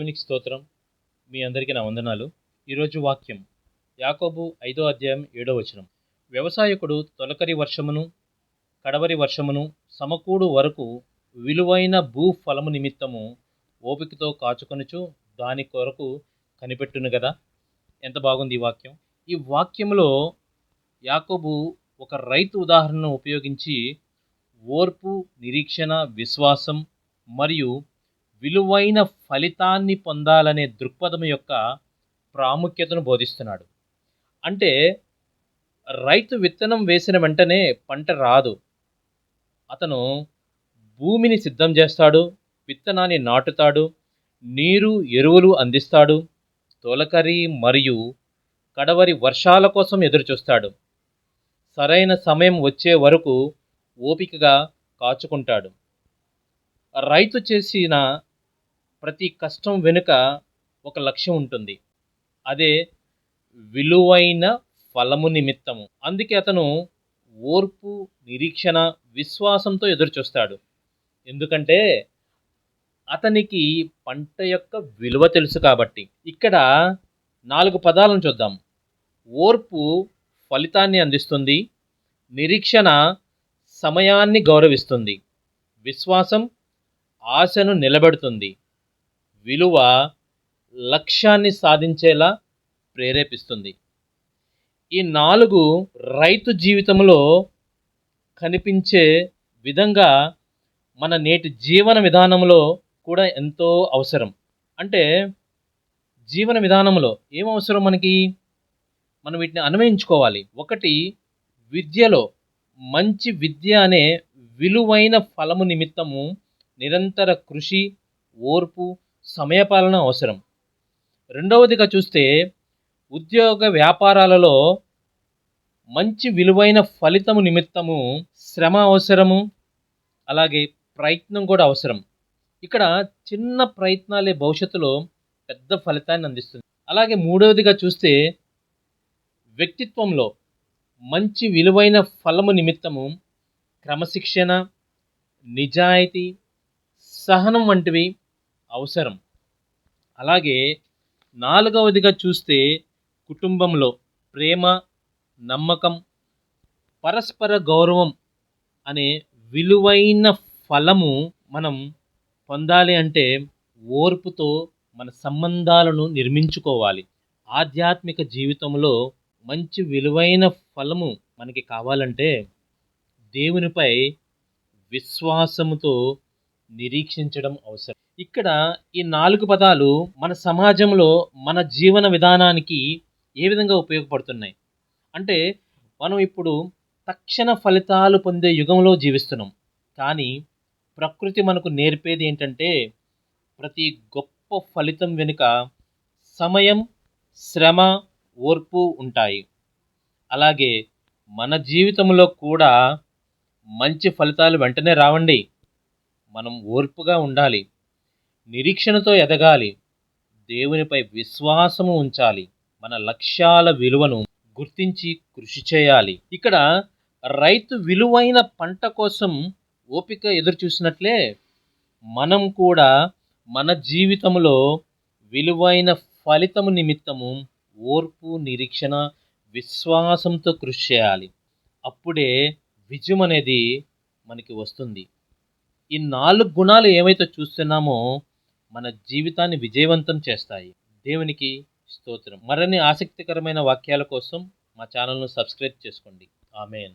దేవునికి స్తోత్రం. మీ అందరికీ నా వందనాలు. ఈరోజు వాక్యం యాకోబు 5వ అధ్యాయం 7వ వచనం. వ్యవసాయకుడు తొలకరి వర్షమును కడవరి వర్షమును సమకూడు వరకు విలువైన భూఫలము నిమిత్తము ఓపికతో కాచుకొనుచు దాని కొరకు కనిపెట్టును గదా. ఎంత బాగుంది ఈ వాక్యం. ఈ వాక్యంలో యాకోబు ఒక రైతు ఉదాహరణను ఉపయోగించి ఓర్పు, నిరీక్షణ, విశ్వాసం మరియు విలువైన ఫలితాన్ని పొందాలనే దృక్పథం యొక్క ప్రాముఖ్యతను బోధిస్తున్నాడు. అంటే రైతు విత్తనం వేసిన వెంటనే పంట రాదు. అతను భూమిని సిద్ధం చేస్తాడు, విత్తనాన్ని నాటుతాడు, నీరు ఎరువులు అందిస్తాడు, తొలకరి మరియు కడవరి వర్షాల కోసం ఎదురుచూస్తాడు. సరైన సమయం వచ్చే వరకు ఓపికగా కాచుకుంటాడు. రైతు చేసిన ప్రతి కష్టం వెనుక ఒక లక్ష్యం ఉంటుంది. అదే విలువైన ఫలము నిమిత్తము. అందుకే అతను ఓర్పు, నిరీక్షణ, విశ్వాసంతో ఎదురుచూస్తాడు. ఎందుకంటే అతనికి పంట యొక్క విలువ తెలుసు కాబట్టి. ఇక్కడ 4 పదాలను చూద్దాం. ఓర్పు ఫలితాన్ని అందిస్తుంది, నిరీక్షణ సమయాన్ని గౌరవిస్తుంది, విశ్వాసం ఆశను నిలబెడుతుంది, విలువ లక్ష్యాన్ని సాధించేలా ప్రేరేపిస్తుంది. ఈ 4 రైతు జీవితంలో కనిపించే విధంగా మన నేటి జీవన విధానంలో కూడా ఎంతో అవసరం. అంటే జీవన విధానంలో ఏం అవసరం మనకి? మనం వీటిని అన్వయించుకోవాలి. ఒకటి, విద్యలో మంచి విద్య అనే విలువైన ఫలము నిమిత్తము నిరంతర కృషి, ఓర్పు, సమయపాలన అవసరం. రెండవదిగా చూస్తే ఉద్యోగ వ్యాపారాలలో మంచి విలువైన ఫలితము నిమిత్తము శ్రమ అవసరము, అలాగే ప్రయత్నం కూడా అవసరం. ఇక్కడ చిన్న ప్రయత్నాలే భవిష్యత్తులో పెద్ద ఫలితాన్ని అందిస్తుంది. అలాగే మూడవదిగా చూస్తే వ్యక్తిత్వంలో మంచి విలువైన ఫలము నిమిత్తము క్రమశిక్షణ, నిజాయితీ, సహనం వంటివి అవసరం. అలాగే నాలుగవదిగా చూస్తే కుటుంబంలో ప్రేమ, నమ్మకం, పరస్పర గౌరవం అనే విలువైన ఫలము మనం పొందాలి అంటే ఓర్పుతో మన సంబంధాలను నిర్మించుకోవాలి. ఆధ్యాత్మిక జీవితంలో మంచి విలువైన ఫలము మనకి కావాలంటే దేవునిపై విశ్వాసముతో నిరీక్షించడం అవసరం. ఇక్కడ ఈ 4 పదాలు మన సమాజంలో మన జీవన విధానానికి ఏ విధంగా ఉపయోగపడుతున్నాయి అంటే, మనం ఇప్పుడు తక్షణ ఫలితాలు పొందే యుగంలో జీవిస్తున్నాం. కానీ ప్రకృతి మనకు నేర్పేది ఏంటంటే, ప్రతి గొప్ప ఫలితం వెనుక సమయం, శ్రమ, ఓర్పు ఉంటాయి. అలాగే మన జీవితంలో కూడా మంచి ఫలితాలు వెంటనే రావండి. మనం ఓర్పుగా ఉండాలి, నిరీక్షణతో ఎదగాలి, దేవునిపై విశ్వాసము ఉంచాలి, మన లక్ష్యాల విలువను గుర్తించి కృషి చేయాలి. ఇక్కడ రైతు విలువైన పంట కోసం ఓపిక ఎదురు చూసినట్లే మనం కూడా మన జీవితంలో విలువైన ఫలితము నిమిత్తము ఓర్పు, నిరీక్షణ, విశ్వాసంతో కృషి చేయాలి. అప్పుడే విజయం అనేది మనకి వస్తుంది. ఈ 4 గుణాలు ఏవైతే చూస్తున్నామో మన జీవితాన్ని విజయవంతం చేస్తాయి. దేవునికి స్తోత్రం. మరిన్ని ఆసక్తికరమైన వాక్యాల కోసం మా ఛానల్ను సబ్స్క్రైబ్ చేసుకోండి. ఆమేన్.